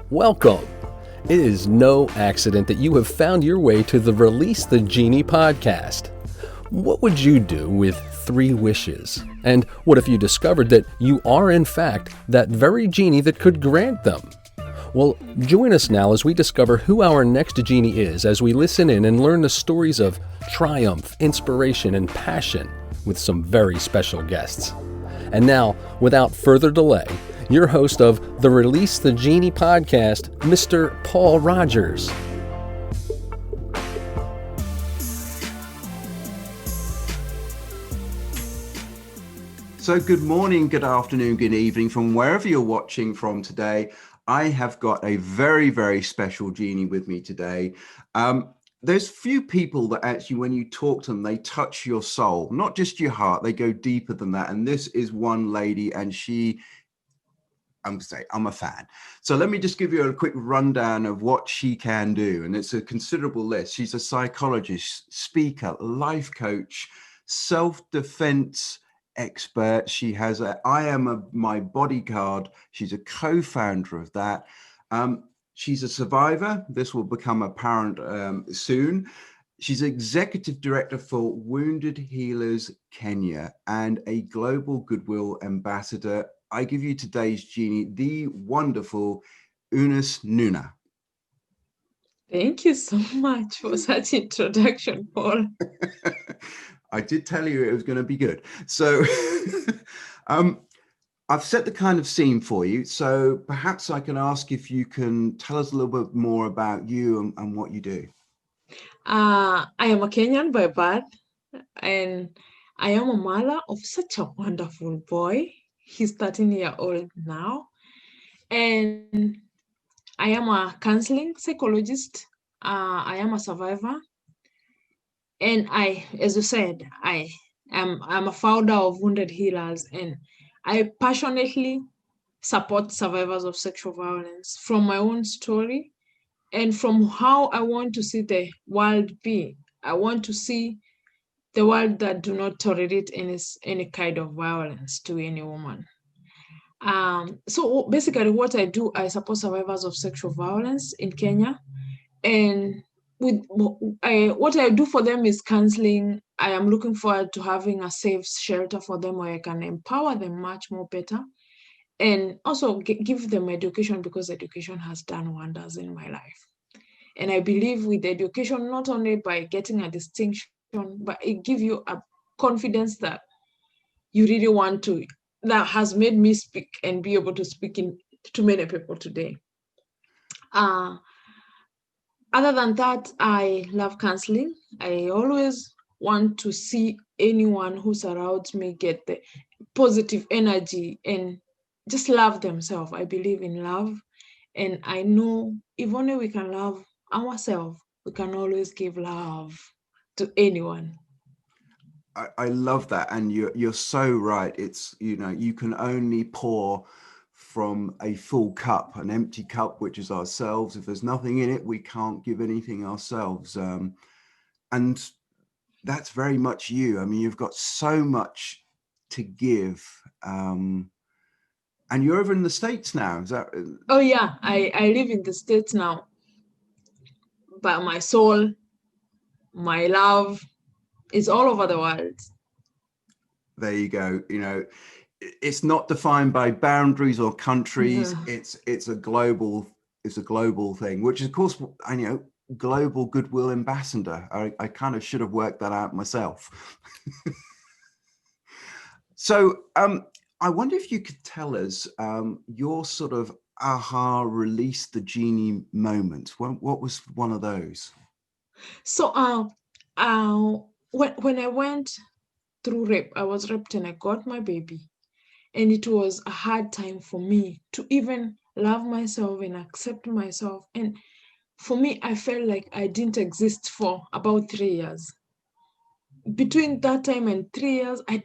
Welcome. It is no accident that you have found your way to the Release the Genie podcast. What would you do with 3 wishes? And what if you discovered that you are in fact that very genie that could grant them? Well, join us now as we discover who our next genie is as we listen in and learn the stories of triumph, inspiration, and passion with some very special guests. And now, without further delay, your host of the Release the Genie podcast, Mr. Paul Rogers. So good morning, good afternoon, good evening from wherever you're watching from today. I have got a very, very special genie with me today. There's few people that actually, when you talk to them, they touch your soul, not just your heart, they go deeper than that. And this is one lady, and I'm a fan. So let me just give you a quick rundown of what she can do. And it's a considerable list. She's a psychologist, speaker, life coach, self-defense expert. She has my bodyguard. She's a co-founder of that. She's a survivor. This will become apparent soon. She's executive director for Wounded Healers Kenya and a global goodwill ambassador. I give you today's genie, the wonderful Eunice Nuna. Thank you so much for such introduction, Paul. I did tell you it was going to be good. So I've set the kind of scene for you. So perhaps I can ask if you can tell us a little bit more about you and what you do. I am a Kenyan by birth, and I am a mother of such a wonderful boy. He's 13 years old now. And I am a counseling psychologist. I am a survivor. And as you said, I'm a founder of Wounded Healers, and I passionately support survivors of sexual violence from my own story and from how I want to see the world be. I want to see the world that do not tolerate any kind of violence to any woman. So basically what I do, I support survivors of sexual violence in Kenya. And what I do for them is counseling. I am looking forward to having a safe shelter for them where I can empower them much more better. And also give them education, because education has done wonders in my life. And I believe with education, not only by getting a distinction, but it gives you a confidence that you really want to, that has made me speak and be able to speak to many people today. Other than that, I love counseling. I always want to see anyone who surrounds me get the positive energy and just love themselves. I believe in love. And I know if only we can love ourselves, we can always give love to anyone. I love that. And you're so right. It's, you can only pour from a full cup. An empty cup, which is ourselves. If there's nothing in it, we can't give anything ourselves. And that's very much you. I mean, you've got so much to give. And you're over in the States now. Is that? Oh yeah, I live in the States now. But my soul, my love, is all over the world. There you go. It's not defined by boundaries or countries. Yeah. It's a global thing, which of course, global goodwill ambassador. I kind of should have worked that out myself. So I wonder if you could tell us your sort of aha, release the genie moment. What was one of those? So when I went through rape, I was raped and I got my baby. And it was a hard time for me to even love myself and accept myself. And for me, I felt like I didn't exist for about 3 years. Between that time and 3 years, I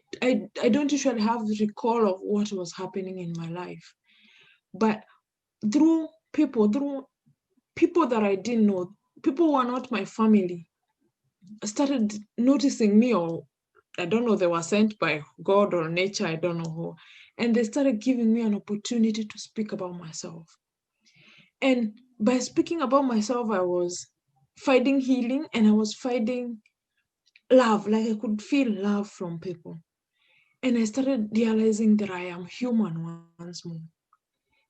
don't usually have the recall of what was happening in my life. But through people that I didn't know, people who are not my family, started noticing me, or I don't know, they were sent by God or nature, I don't know who. And they started giving me an opportunity to speak about myself. And by speaking about myself, I was finding healing and I was finding love. Like I could feel love from people. And I started realizing that I am human once more.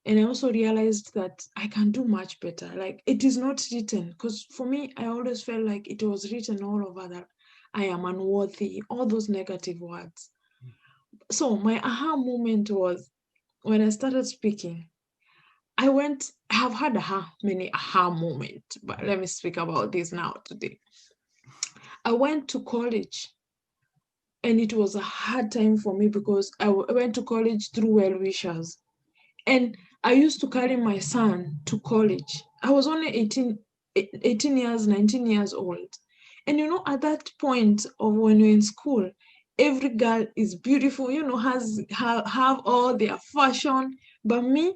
And I also realized that I can do much better. Like it is not written, because for me, I always felt like it was written all over that I am unworthy, all those negative words. So my aha moment was when I started speaking. I have had many aha moments, but let me speak about this now today. I went to college and it was a hard time for me because I went to college through well wishers. And I used to carry my son to college. I was only 18 years, 19 years old. And at that point of when you're in school, every girl is beautiful, have all their fashion. But me,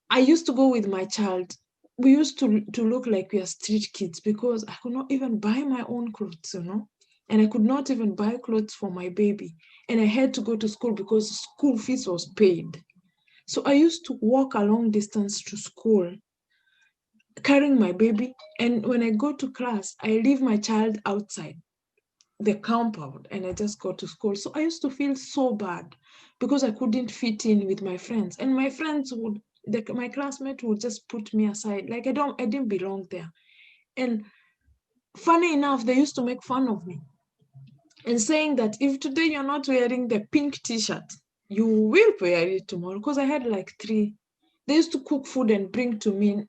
I used to go with my child. We used to look like we are street kids because I could not even buy my own clothes. And I could not even buy clothes for my baby. And I had to go to school because school fees was paid. So I used to walk a long distance to school, carrying my baby. And when I go to class, I leave my child outside the compound and I just go to school. So I used to feel so bad because I couldn't fit in with my friends. And my friends my classmates would just put me aside. Like I didn't belong there. And funny enough, they used to make fun of me and saying that if today you're not wearing the pink t-shirt, you will wear it tomorrow. Because I had like three. They used to cook food and bring to me.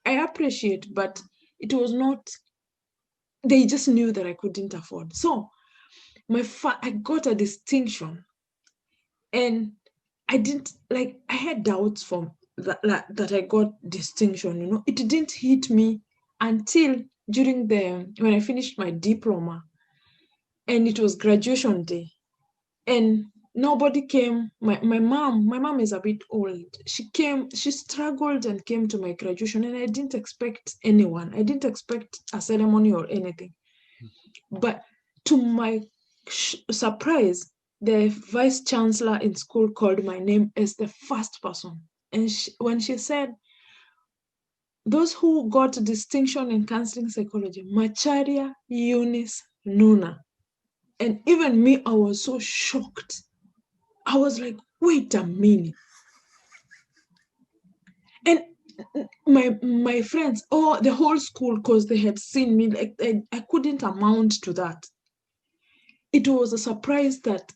I appreciate, but it was not, they just knew that I couldn't afford. So I got a distinction and I had doubts from that I got distinction. It didn't hit me until when I finished my diploma and it was graduation day. And nobody came. My mom is a bit old. She struggled and came to my graduation, and I didn't expect anyone. I didn't expect a ceremony or anything. But to my surprise, the vice chancellor in school called my name as the first person. And when she said, those who got distinction in counseling psychology, Macharia Eunice Nuna. And even me, I was so shocked. I was like, wait a minute. And my friends, the whole school, because they had seen me, like I couldn't amount to that. It was a surprise that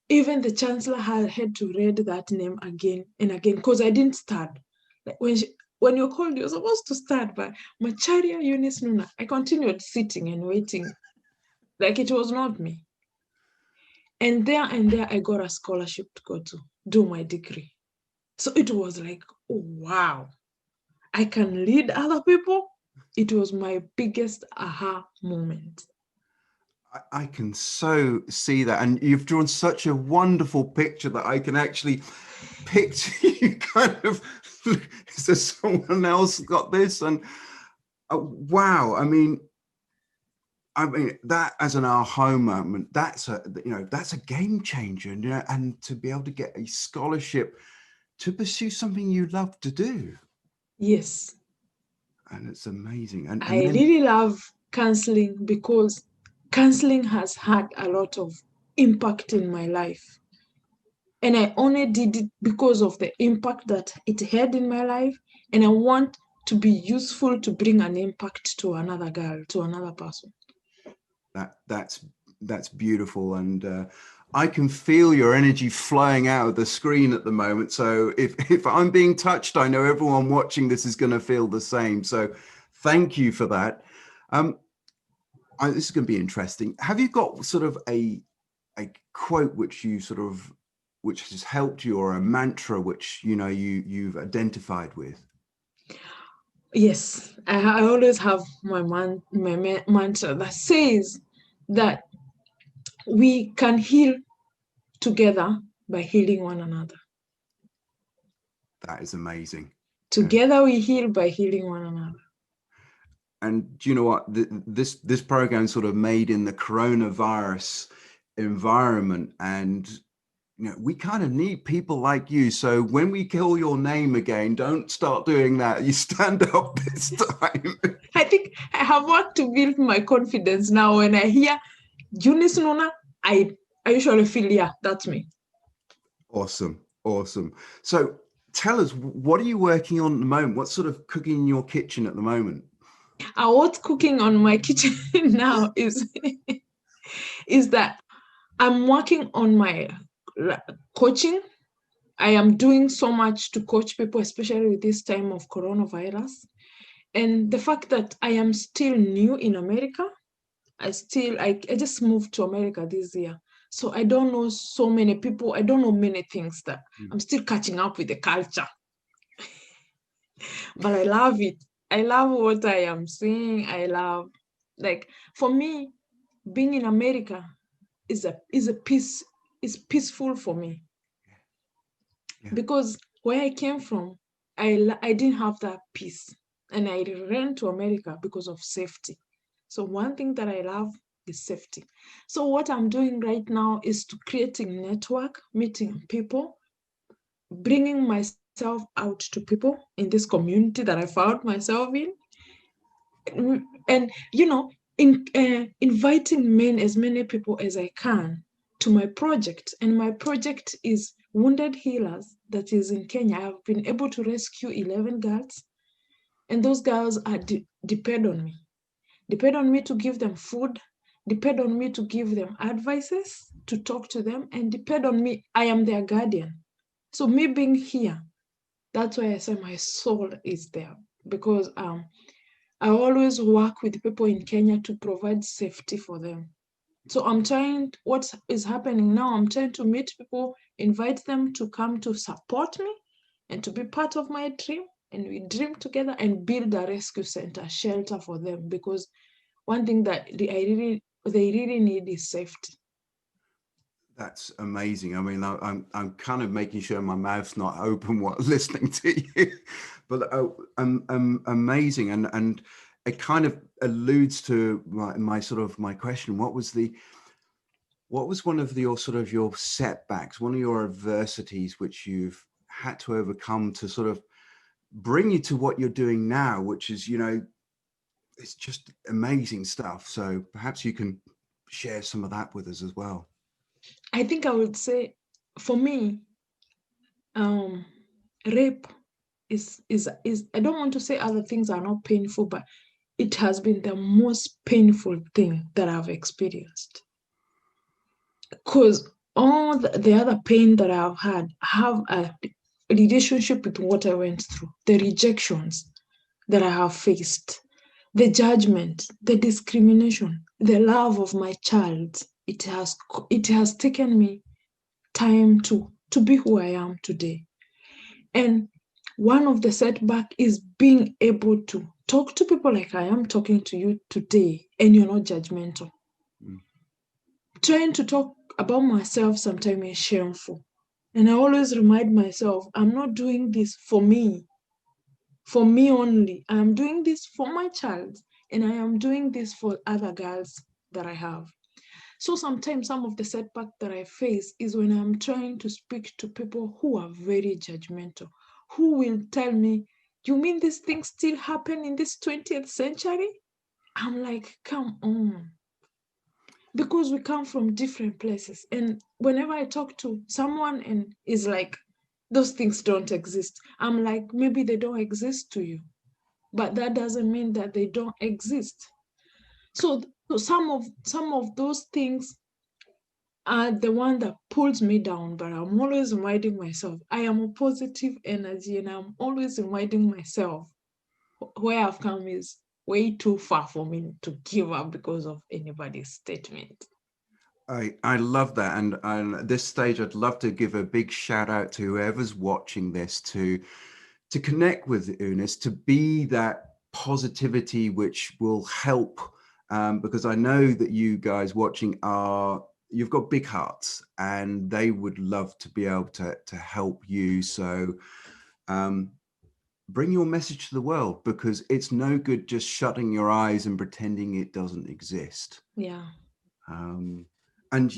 even the chancellor had to read that name again and again, because I didn't start. Like when you're called, you're supposed to start, but Macharia Eunice Nuna, I continued sitting and waiting, like it was not me. And there I got a scholarship to go to do my degree. So it was like, oh, wow, I can lead other people. It was my biggest aha moment. I can so see that. And you've drawn such a wonderful picture that I can actually picture you kind of, is there someone else got this? And wow, I mean, that as an aha moment, that's a game changer, and to be able to get a scholarship to pursue something you love to do. Yes. And it's amazing. And I really love counseling because counseling has had a lot of impact in my life. And I only did it because of the impact that it had in my life. And I want to be useful to bring an impact to another girl, to another person. That's beautiful. And I can feel your energy flowing out of the screen at the moment. So if I'm being touched, I know everyone watching this is going to feel the same. So thank you for that. This is going to be interesting. Have you got sort of a quote which has helped you, or a mantra which you've identified with? Yes, I always have my mantra that says that we can heal together by healing one another. That is amazing. Together we heal by healing one another. And do you know what? This program sort of made in the coronavirus environment, and we kind of need people like you. So when we call your name again, don't start doing that. You stand up this time. I think I have worked to build my confidence now. When I hear Eunice Nuna, I usually feel, yeah, that's me. Awesome. So tell us, what are you working on at the moment? What's sort of cooking in your kitchen at the moment? What's cooking on my kitchen now is that I'm working on my coaching. I am doing so much to coach people, especially with this time of coronavirus. And the fact that I am still new in America, I just moved to America this year. So I don't know so many people. I don't know many things that I'm still catching up with the culture. But I love it. I love what I am seeing. I love, like, for me, being in America is peaceful for me. Yeah. Because where I came from, I didn't have that peace. And I ran to America because of safety. So one thing that I love is safety. So what I'm doing right now is to creating network, meeting people, bringing myself out to people in this community that I found myself in. And, inviting as many people as I can to my project. And my project is Wounded Healers, that is in Kenya. I've been able to rescue 11 girls. And those girls are depend on me to give them food, depend on me to give them advices, to talk to them, and depend on me. I am their guardian. So me being here, that's why I say my soul is there, because I always work with people in Kenya to provide safety for them. So what is happening now, I'm trying to meet people, invite them to come to support me and to be part of my dream. And we dream together and build a rescue center, shelter for them, because one thing that they really need is safety. That's amazing. I mean, I'm kind of making sure my mouth's not open while listening to you, but amazing. And it kind of alludes to my question. What was one of your setbacks, one of your adversities, which you've had to overcome to sort of bring you to what you're doing now, which is, it's just amazing stuff. So perhaps you can share some of that with us as well. I think I would say, for me, rape is I don't want to say other things are not painful, but it has been the most painful thing that I've experienced. Because all the other pain that I've had have a relationship with what I went through, the rejections that I have faced, the judgment, the discrimination, the love of my child. It has taken me time to be who I am today. And one of the setback is being able to talk to people like I am talking to you today, and you're not judgmental. Trying to talk about myself sometimes is shameful. And I always remind myself, I'm not doing this for me only. I'm doing this for my child, and I am doing this for other girls that I have. So sometimes some of the setback that I face is when I'm trying to speak to people who are very judgmental, who will tell me, you mean these things still happen in this 20th century? I'm like, come on. Because we come from different places. And whenever I talk to someone and is like, those things don't exist, I'm like, maybe they don't exist to you, but that doesn't mean that they don't exist. So some of those things are the one that pulls me down, but I'm always reminding myself I am a positive energy, and I'm always reminding myself where I've come is way too far for me to give up because of anybody's statement. I love that. And at this stage, I'd love to give a big shout out to whoever's watching this to connect with Eunice, to be that positivity which will help. Because I know that you guys watching you've got big hearts, and they would love to be able to help you. So bring your message to the world, because it's no good just shutting your eyes and pretending it doesn't exist. Yeah. And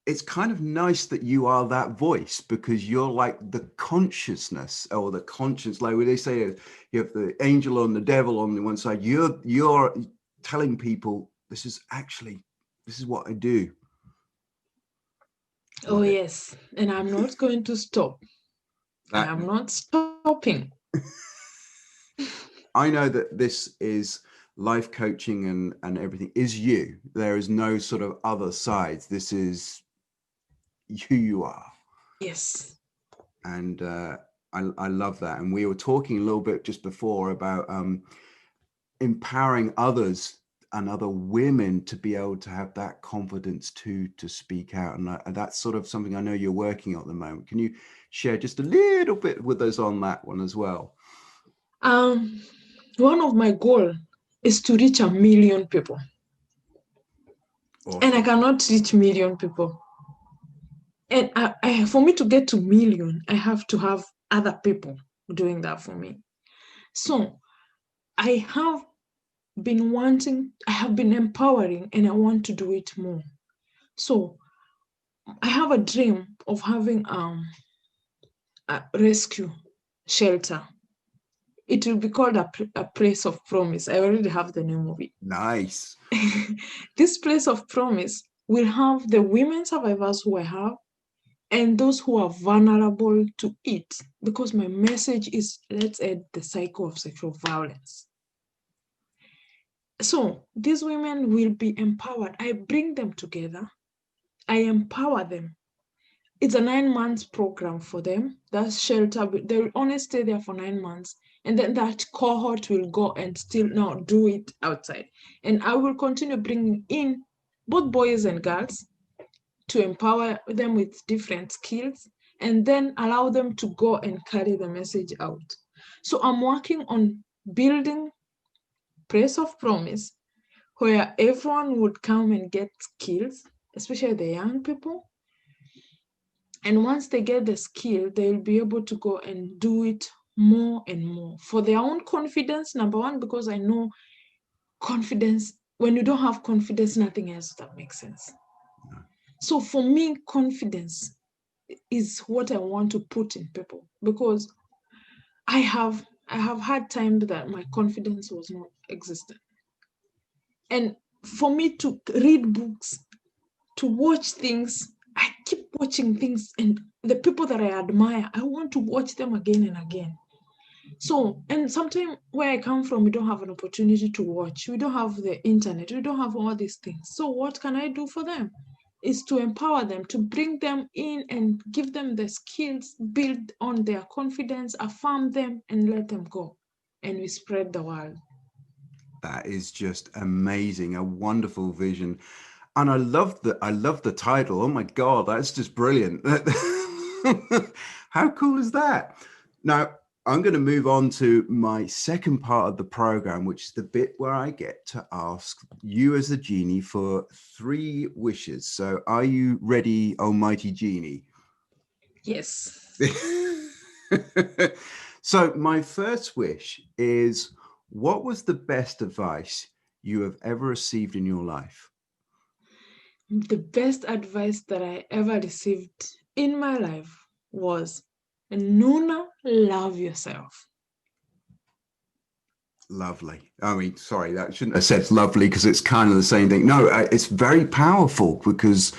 it's kind of nice that you are that voice, because you're like the consciousness, or the conscience, like when they say you have the angel and the devil on the one side, you're telling people this is what I do. Oh, yes. And I'm not going to stop. I'm not stopping. I know that this is life coaching and everything is you. There is no sort of other sides. This is who you are. Yes. And I love that. And we were talking a little bit just before about empowering others and other women to be able to have that confidence to speak out. And that's sort of something I know you're working on at the moment. Can you share just a little bit with us on that one as well? One of my goals is to reach 1 million people. Awesome. And I cannot reach 1 million people. And for me to get to 1 million, I have to have other people doing that for me. So I have been empowering, and I want to do it more. So I have a dream of having a rescue shelter. It will be called a place of promise. I already have the name of it. Nice. This place of promise will have the women survivors who I have and those who are vulnerable to it, because my message is, let's end the cycle of sexual violence. So these women will be empowered. I bring them together. I empower them. It's a 9 months program for them. That shelter, they will only stay there for 9 months. And then that cohort will go and still now do it outside. And I will continue bringing in both boys and girls to empower them with different skills, and then allow them to go and carry the message out. So I'm working on building Place of Promise, where everyone would come and get skills, especially the young people. And once they get the skill, they'll be able to go and do it more and more for their own confidence, number one, because I know confidence, when you don't have confidence, nothing else that makes sense. So for me, confidence is what I want to put in people, because I have had times that my confidence was not existent. And for me to read books, to watch things, I keep watching things, and the people that I admire, I want to watch them again and again. So, and sometimes where I come from, we don't have an opportunity to watch. We don't have the internet. We don't have all these things. So what can I do for them? Is to empower them, to bring them in and give them the skills, build on their confidence, affirm them, and let them go. And we spread the word. That is just amazing. A wonderful vision. And I love the title. Oh my God, that's just brilliant. How cool is that? Now, I'm going to move on to my second part of the program, which is the bit where I get to ask you as the genie for 3 wishes. So are you ready, almighty genie? Yes. So my first wish is, what was the best advice you have ever received in your life? The best advice that I ever received in my life was, Nuna, love yourself. Lovely. I mean, sorry, that shouldn't have said lovely, because it's kind of the same thing. No, it's very powerful, because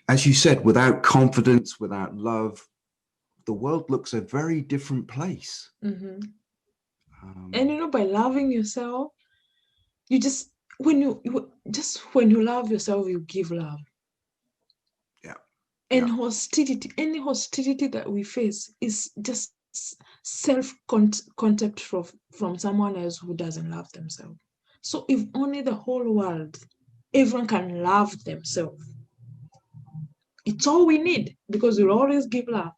as you said, without confidence, without love, the world looks a very different place. Mm-hmm. And by loving yourself, you just, when you love yourself, you give love. Yeah. And hostility, any hostility that we face is just self-contempt from someone else who doesn't love themselves. So if only the whole world, everyone can love themselves, it's all we need, because we'll always give love.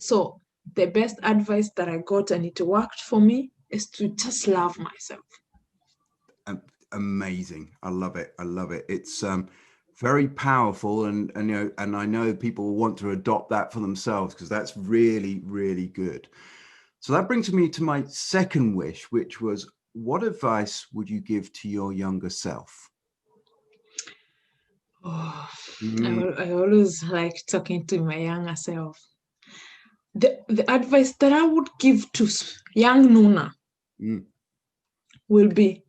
So the best advice that I got, and it worked for me, is to just love myself. Amazing. I love it. It's very powerful, and I know people want to adopt that for themselves, because that's really, really good. So that brings me to my second wish, which was, what advice would you give to your younger self? Oh, I always like talking to my younger self. The advice that I would give to young Nuna will be,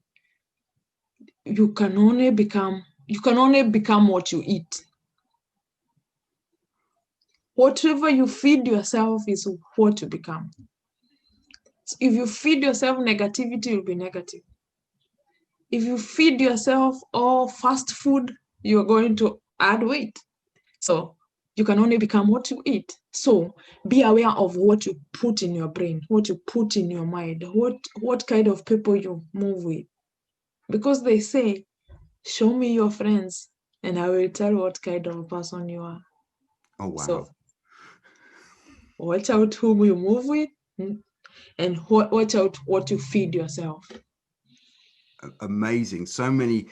you can only become what you eat. Whatever you feed yourself is what you become. So if you feed yourself negativity, you'll be negative. If you feed yourself all fast food, you're going to add weight. So you can only become what you eat. So be aware of what you put in your brain, what you put in your mind, what kind of people you move with. Because they say, show me your friends and I will tell what kind of person you are. Oh, wow. So watch out who you move with and watch out what you feed yourself. Amazing. So many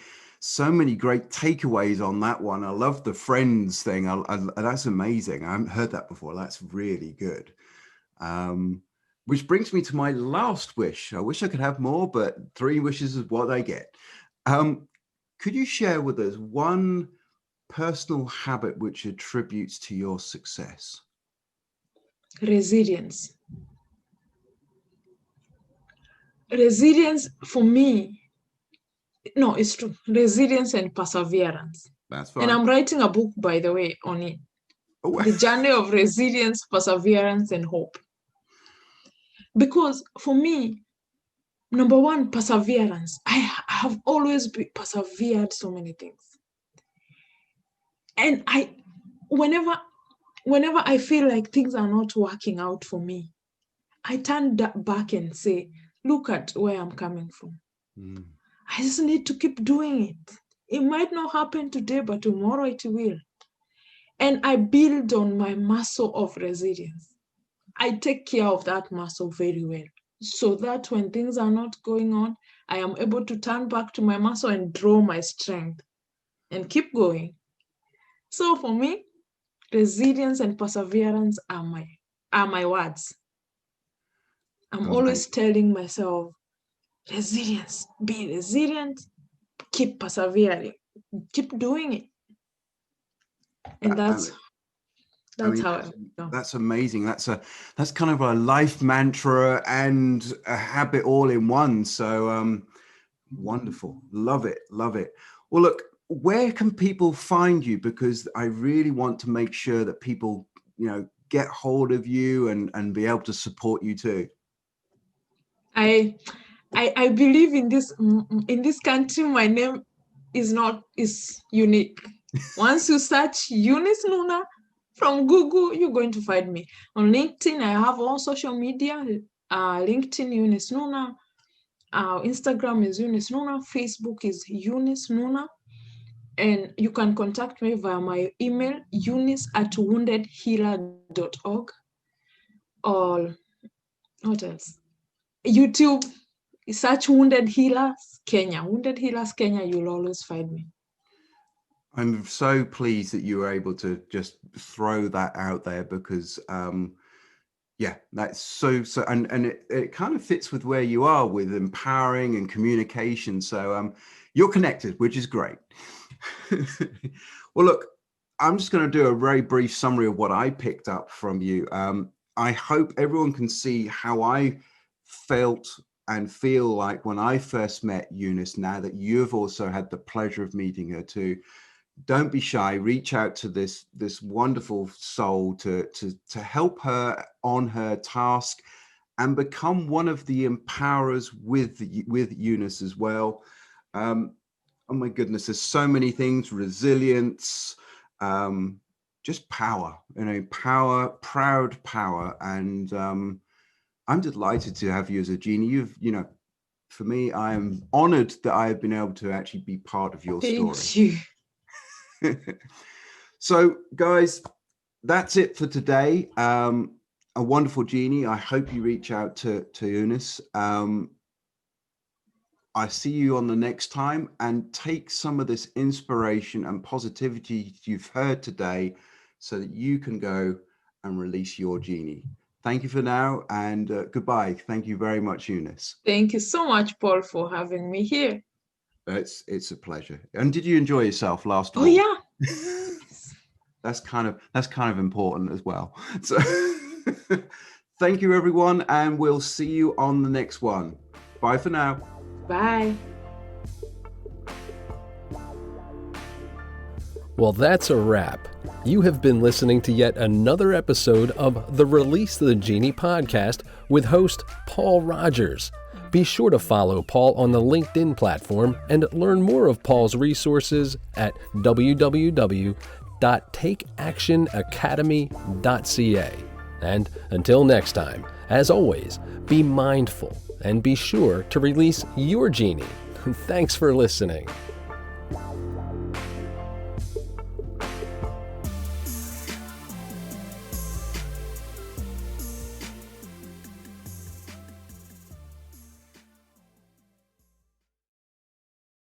great takeaways on that one. I love the friends thing. That's amazing. I haven't heard that before. That's really good. Which brings me to my last wish. I wish I could have more, but 3 wishes is what I get. Could you share with us one personal habit which attributes to your success? Resilience. Resilience for me, no, it's true. Resilience and perseverance. That's fine. And I'm writing a book, by the way, on it. Oh. The journey of resilience, perseverance, and hope. Because for me, number one, perseverance. I have always persevered so many things. And whenever I feel like things are not working out for me, I turn back and say, look at where I'm coming from. I just need to keep doing it. It might not happen today, but tomorrow it will. And I build on my muscle of resilience. I take care of that muscle very well, so that when things are not going on, I am able to turn back to my muscle and draw my strength and keep going. So for me, resilience and perseverance are my words. I'm always telling myself, resilience, be resilient, keep persevering, keep doing it. And that's how I feel. That's amazing. That's kind of a life mantra and a habit all in one. So wonderful. Love it. Well, look, where can people find you? Because I really want to make sure that people, get hold of you and be able to support you too. I believe in this country, my name is unique. Once you search Eunice Nuna from Google, you're going to find me. On LinkedIn, I have all social media. LinkedIn, Eunice Nuna. Instagram is Eunice Nuna. Facebook is Eunice Nuna. And you can contact me via my email, eunice@woundedhealer.org. Or what else? YouTube, search Wounded Healers Kenya. Wounded Healers Kenya, you'll always find me. I'm so pleased that you were able to just throw that out there because, that's so, and it kind of fits with where you are with empowering and communication. So you're connected, which is great. Well, look, I'm just going to do a very brief summary of what I picked up from you. I hope everyone can see how I felt and feel like when I first met Eunice, now that you've also had the pleasure of meeting her too. Don't be shy. Reach out to this wonderful soul to help her on her task and become one of the empowerers with Eunice as well. Oh my goodness, there's so many things: resilience, just power. Power, proud power, and I'm delighted to have you as a genie. For me, I am honored that I have been able to actually be part of your story. Thank you. So guys, that's it for today. A wonderful genie. I hope you reach out to Eunice. I see you on the next time, and take some of this inspiration and positivity you've heard today so that you can go and release your genie. Thank you for now, and goodbye. Thank you very much, Eunice. Thank you so much, Paul, for having me here. It's a pleasure. And did you enjoy yourself last week? Oh, yeah. That's kind of important as well. So thank you, everyone, and we'll see you on the next one. Bye for now. Bye. Well, that's a wrap. You have been listening to yet another episode of the Release the Genie podcast with host Paul Rogers. Be sure to follow Paul on the LinkedIn platform and learn more of Paul's resources at www.takeactionacademy.ca. And until next time, as always, be mindful and be sure to release your genie. Thanks for listening.